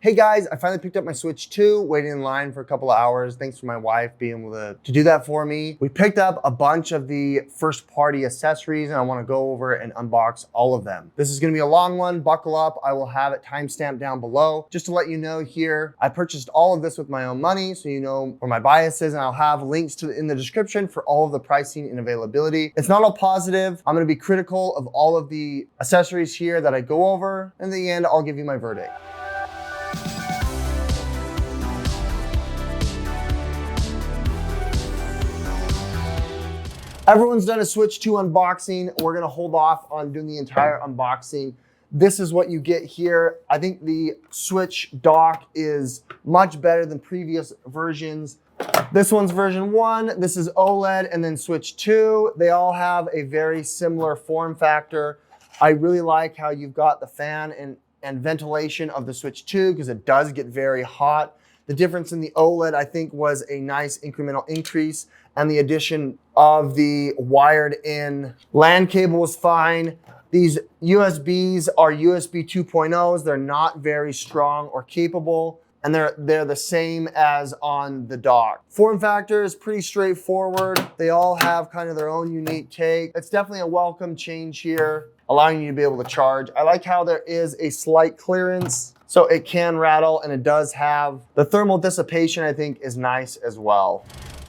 Hey guys, I finally picked up my Switch 2, waiting in line for a couple of hours. Thanks for my wife being able to do that for me. We picked up a bunch of the first party accessories and I wanna go over and unbox all of them. This is gonna be a long one, buckle up. I will have it timestamped down below. Just to let you know here, I purchased all of this with my own money, so you know where my bias is, and I'll have links in the description for all of the pricing and availability. It's not all positive. I'm gonna be critical of all of the accessories here that I go over. In the end, I'll give you my verdict. Everyone's done a Switch 2 unboxing. We're gonna hold off on doing the entire unboxing. This is what you get here. I think the Switch dock is much better than previous versions. This one's version 1, this is OLED, and then Switch 2. They all have a very similar form factor. I really like how you've got the fan and ventilation of the Switch 2 because it does get very hot. The difference in the OLED, I think, was a nice incremental increase, and the addition of the wired in LAN cable was fine. These USBs are USB 2.0s. They're not very strong or capable, and they're the same as on the dock. Form factor is pretty straightforward. They all have kind of their own unique take. It's definitely a welcome change here, allowing you to be able to charge. I like how there is a slight clearance, so it can rattle, and it does have the thermal dissipation, I think, is nice as well.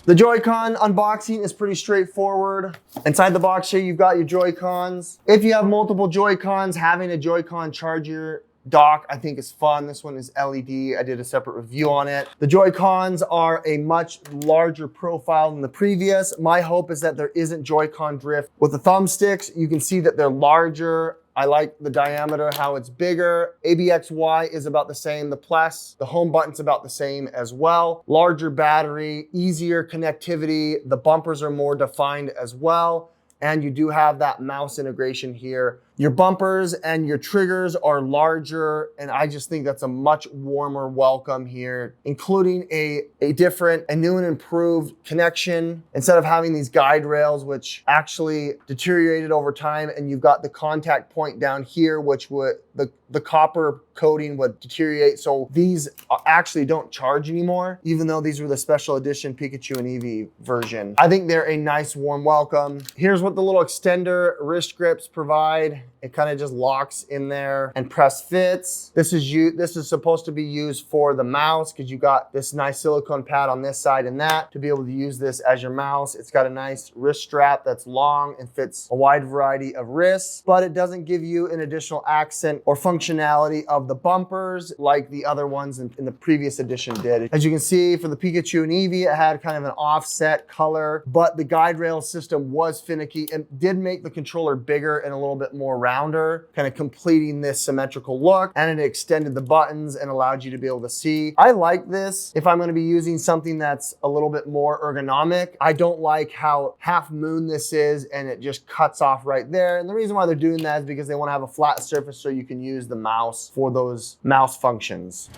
The Joy-Con unboxing is pretty straightforward. Inside the box here, you've got your Joy-Cons. If you have multiple Joy-Cons, having a Joy-Con charger dock, I think, is fun. This one is LED. I did a separate review on it. The Joy-Cons are a much larger profile than the previous. My hope is that there isn't Joy-Con drift. With the thumbsticks, you can see that they're larger. I like the diameter, how it's bigger. ABXY is about the same. The plus, the home button's about the same as well. Larger battery, easier connectivity. The bumpers are more defined as well. And you do have that mouse integration here. Your bumpers and your triggers are larger, and I just think that's a much warmer welcome here, including a new and improved connection. Instead of having these guide rails, which actually deteriorated over time, and you've got the contact point down here, which the copper coating would deteriorate. So these actually don't charge anymore, even though these were the special edition Pikachu and Eevee version. I think they're a nice warm welcome. Here's what the little extender wrist grips provide. It kind of just locks in there and press fits. This is supposed to be used for the mouse because you got this nice silicone pad on this side and that to be able to use this as your mouse. It's got a nice wrist strap that's long and fits a wide variety of wrists, but it doesn't give you an additional accent or functionality of the bumpers like the other ones in the previous edition did. As you can see, for the Pikachu and Eevee, it had kind of an offset color, but the guide rail system was finicky and did make the controller bigger and a little bit more rounder, kind of completing this symmetrical look, and it extended the buttons and allowed you to be able to see. I like this if I'm going to be using something that's a little bit more ergonomic. I don't like how half moon this is and it just cuts off right there. And the reason why they're doing that is because they want to have a flat surface so you can use the mouse for those mouse functions.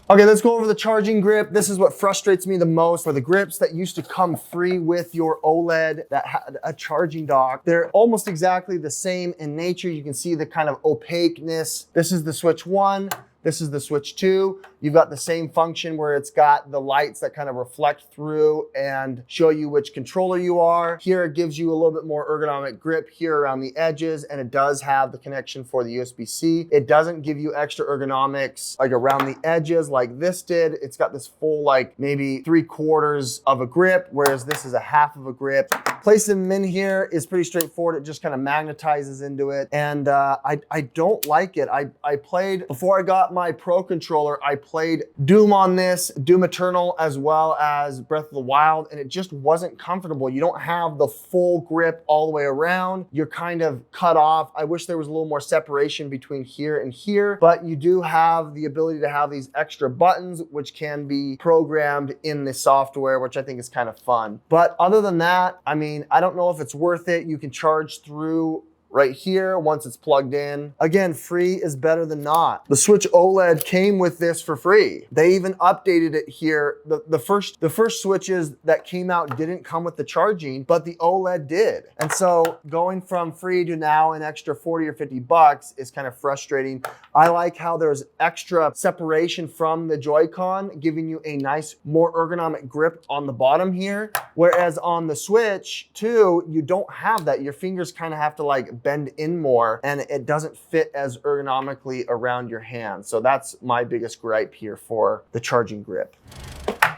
Okay, let's go over the charging grip. This is what frustrates me the most. For the grips that used to come free with your OLED that had a charging dock, they're almost exactly the same in nature. You can see the kind of opaqueness. This is the Switch 1. This is the Switch 2. You've got the same function where it's got the lights that kind of reflect through and show you which controller you are. Here it gives you a little bit more ergonomic grip here around the edges, and it does have the connection for the USB-C. It doesn't give you extra ergonomics like around the edges like this did. It's got this full like maybe 3/4 of a grip, whereas this is a half of a grip. Placing them in here is pretty straightforward. It just kind of magnetizes into it, and I don't like it. I played, before I got my Pro controller, I played Doom on this, Doom Eternal, as well as Breath of the Wild, and it just wasn't comfortable. You don't have the full grip all the way around. You're kind of cut off. I wish there was a little more separation between here and here, but you do have the ability to have these extra buttons, which can be programmed in the software, which I think is kind of fun. But other than that, I mean, I don't know if it's worth it. You can charge through right here once it's plugged in. Again, free is better than not. The Switch OLED came with this for free. They even updated it here. The first Switches that came out didn't come with the charging, but the OLED did. And so going from free to now an extra 40 or 50 bucks is kind of frustrating. I like how there's extra separation from the Joy-Con, giving you a nice, more ergonomic grip on the bottom here. Whereas on the Switch 2, you don't have that. Your fingers kind of have to like bend in more and it doesn't fit as ergonomically around your hand. So that's my biggest gripe here for the charging grip.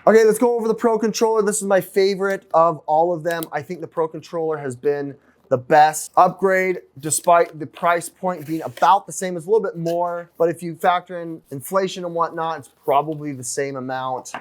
Okay, let's go over the Pro Controller. This is my favorite of all of them. I think the Pro Controller has been the best upgrade, despite the price point being about the same. It's a little bit more, but if you factor in inflation and whatnot, it's probably the same amount.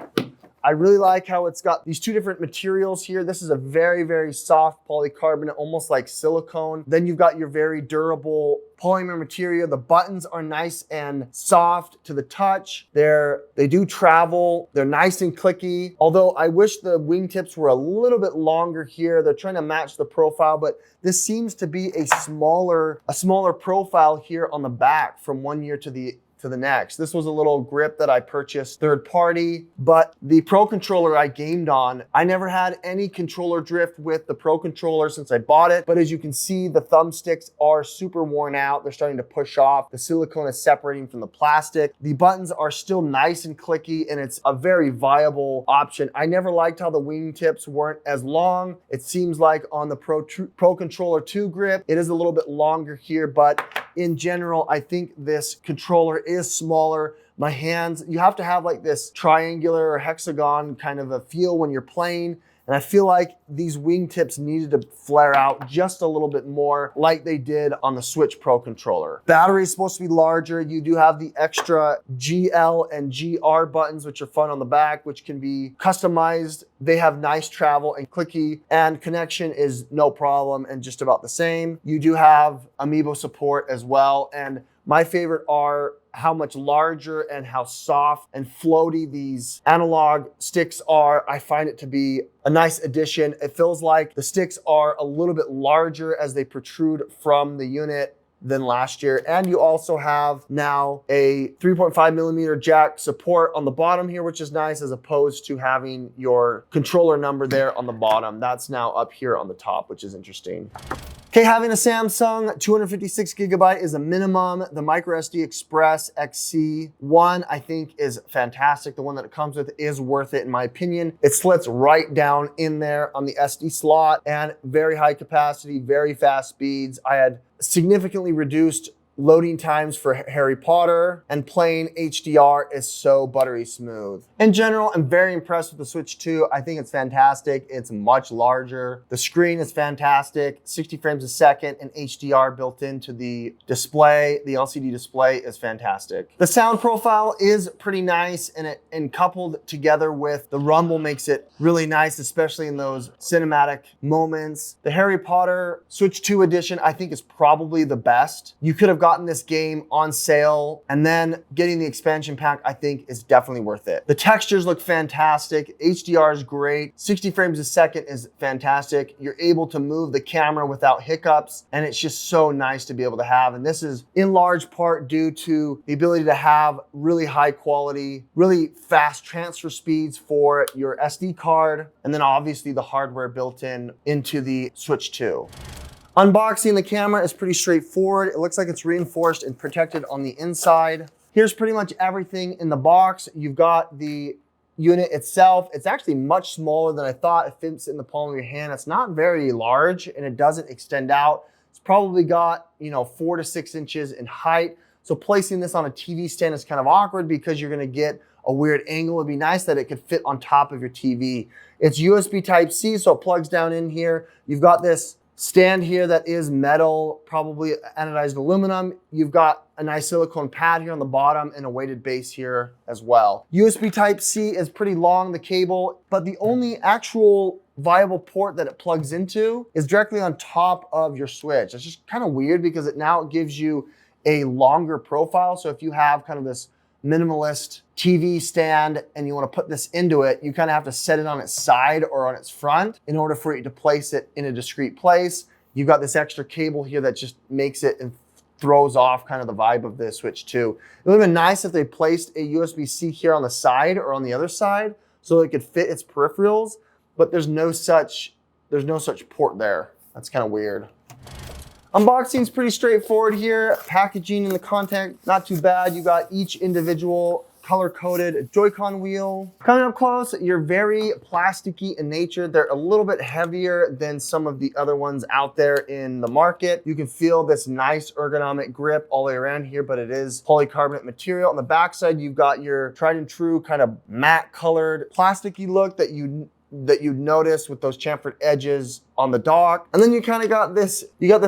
I really like how it's got these two different materials here. This is a very, very soft polycarbonate, almost like silicone. Then you've got your very durable polymer material. The buttons are nice and soft to the touch. They do travel. They're nice and clicky. Although I wish the wingtips were a little bit longer here. They're trying to match the profile, but this seems to be a smaller profile here on the back from one year to the next. This was a little grip that I purchased third party, but the Pro Controller I gamed on, I never had any controller drift with the Pro Controller since I bought it. But as you can see, the thumbsticks are super worn out. They're starting to push off. The silicone is separating from the plastic. The buttons are still nice and clicky, and it's a very viable option. I never liked how the wingtips weren't as long. It seems like on the Pro Controller 2 grip, it is a little bit longer here, but in general, I think this controller is smaller. My hands, you have to have like this triangular or hexagon kind of a feel when you're playing. And I feel like these wingtips needed to flare out just a little bit more like they did on the Switch Pro Controller. Battery is supposed to be larger. You do have the extra GL and GR buttons, which are fun on the back, which can be customized. They have nice travel and clicky, and connection is no problem and just about the same. You do have Amiibo support as well. And my favorite are how much larger and how soft and floaty these analog sticks are. I find it to be a nice addition. It feels like the sticks are a little bit larger as they protrude from the unit than last year. And you also have now a 3.5 millimeter jack support on the bottom here, which is nice, as opposed to having your controller number there on the bottom. That's now up here on the top, which is interesting. Okay, having a Samsung 256 gigabyte is a minimum. The microSD Express XC1, I think, is fantastic. The one that it comes with is worth it in my opinion. It slits right down in there on the SD slot, and very high capacity, very fast speeds. I had significantly reduced loading times for Harry Potter, and playing HDR is so buttery smooth. In general, I'm very impressed with the Switch 2. I think it's fantastic. It's much larger. The screen is fantastic, 60 frames a second, and HDR built into the display. The LCD display is fantastic. The sound profile is pretty nice, and coupled together with the rumble makes it really nice, especially in those cinematic moments. The Harry Potter Switch 2 edition, I think, is probably the best. You could have gotten this game on sale, and then getting the expansion pack, I think, is definitely worth it. The textures look fantastic. HDR is great. 60 frames a second is fantastic. You're able to move the camera without hiccups, and it's just so nice to be able to have. And this is in large part due to the ability to have really high quality, really fast transfer speeds for your SD card, and then obviously the hardware built into the Switch 2. Unboxing the camera is pretty straightforward. It looks like it's reinforced and protected on the inside. Here's pretty much everything in the box. You've got the unit itself. It's actually much smaller than I thought. It fits in the palm of your hand. It's not very large, and it doesn't extend out. It's probably got, 4 to 6 inches in height. So placing this on a TV stand is kind of awkward because you're gonna get a weird angle. It'd be nice that it could fit on top of your TV. It's USB Type-C, so it plugs down in here. You've got this stand here that is metal, probably anodized aluminum. You've got a nice silicone pad here on the bottom and a weighted base here as well. USB Type-C is pretty long, the cable, but the only actual viable port that it plugs into is directly on top of your Switch. It's just kind of weird because it gives you a longer profile. So if you have kind of this minimalist TV stand and you want to put this into it, you kind of have to set it on its side or on its front in order for it to place it in a discrete place. You've got this extra cable here that just makes it and throws off kind of the vibe of this Switch 2. It would have been nice if they placed a USB-C here on the side or on the other side so it could fit its peripherals, but there's no such port there. That's kind of weird. Unboxing is pretty straightforward here. Packaging and the content, not too bad. You got each individual color-coded Joy-Con wheel. Coming up close, you're very plasticky in nature. They're a little bit heavier than some of the other ones out there in the market. You can feel this nice ergonomic grip all the way around here, but it is polycarbonate material. On the backside, you've got your tried and true kind of matte colored plasticky look that you'd notice with those chamfered edges on the dock. And then you kind of got this,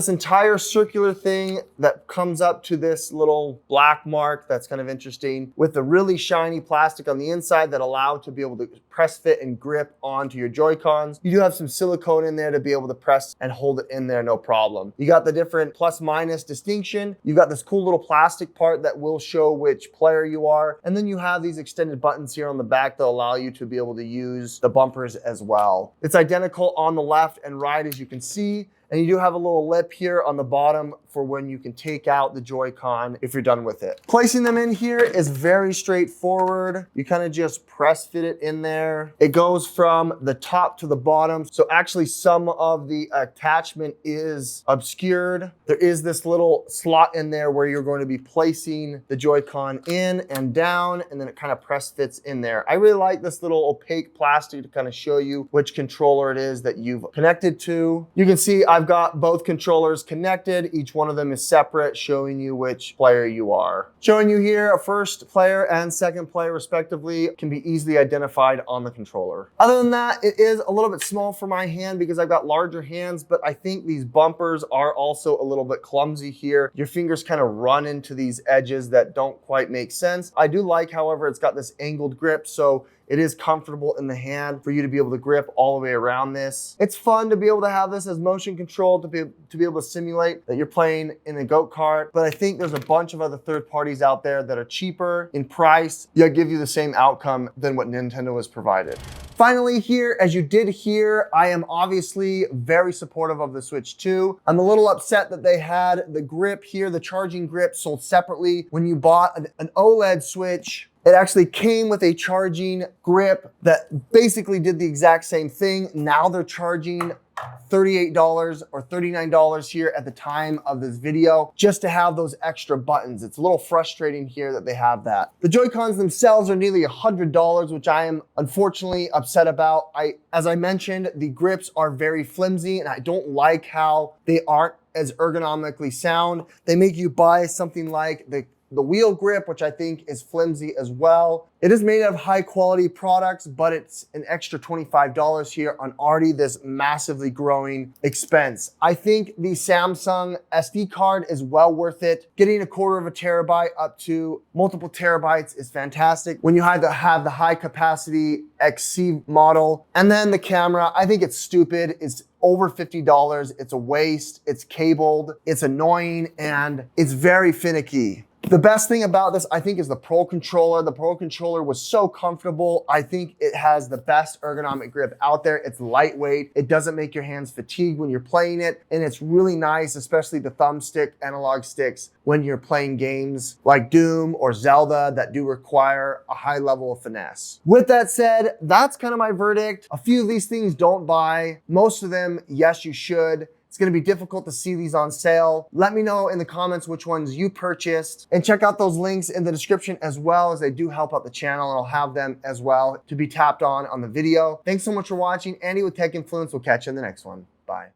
entire circular thing that comes up to this little black mark that's kind of interesting with the really shiny plastic on the inside that allow to be able to press fit and grip onto your Joy-Cons. You do have some silicone in there to be able to press and hold it in there, no problem. You got the different plus minus distinction. You've got this cool little plastic part that will show which player you are. And then you have these extended buttons here on the back that allow you to be able to use the bumpers as well. It's identical on the left and right, as you can see, and you do have a little lip here on the bottom for when you can take out the Joy-Con if you're done with it. Placing them in here is very straightforward. You kind of just press fit it in there. It goes from the top to the bottom. So actually some of the attachment is obscured. There is this little slot in there where you're going to be placing the Joy-Con in and down, and then it kind of press fits in there. I really like this little opaque plastic to kind of show you which controller it is that you've connected to. You can see I've got both controllers connected. Each one of them is separate, showing you which player you are. Showing you here, a first player and second player respectively can be easily identified on the controller. Other than that, it is a little bit small for my hand because I've got larger hands, but I think these bumpers are also a little bit clumsy here. Your fingers kind of run into these edges that don't quite make sense. I do like, however, it's got this angled grip, so it is comfortable in the hand for you to be able to grip all the way around this. It's fun to be able to have this as motion control, to be able to simulate that you're playing in a go-kart. But I think there's a bunch of other third parties out there that are cheaper in price, yet give you the same outcome than what Nintendo has provided. Finally here, as you did hear, I am obviously very supportive of the Switch 2. I'm a little upset that they had the grip here, the charging grip, sold separately. When you bought an OLED Switch, it actually came with a charging grip that basically did the exact same thing. Now they're charging $38 or $39 here at the time of this video just to have those extra buttons. It's a little frustrating here that they have that. The Joy-Cons themselves are nearly $100, which I am unfortunately upset about. As I mentioned, the grips are very flimsy and I don't like how they aren't as ergonomically sound. They make you buy something like the wheel grip, which I think is flimsy as well. It is made of high quality products, but it's an extra $25 here on already this massively growing expense. I think the Samsung SD card is well worth it. Getting 1/4 terabyte up to multiple terabytes is fantastic when you have the high capacity XC model. And then the camera, I think it's stupid. It's over $50. It's a waste. It's cabled. It's annoying and it's very finicky. The best thing about this, I think, is the Pro Controller. The Pro Controller was so comfortable. I think it has the best ergonomic grip out there. It's lightweight. It doesn't make your hands fatigued when you're playing it. And it's really nice, especially the thumbstick analog sticks when you're playing games like Doom or Zelda that do require a high level of finesse. With that said, that's kind of my verdict. A few of these things don't buy. Most of them, yes, you should. It's gonna be difficult to see these on sale. Let me know in the comments which ones you purchased and check out those links in the description as well, as they do help out the channel, and I'll have them as well to be tapped on the video. Thanks so much for watching. Andy with Tech Influence. We'll catch you in the next one. Bye.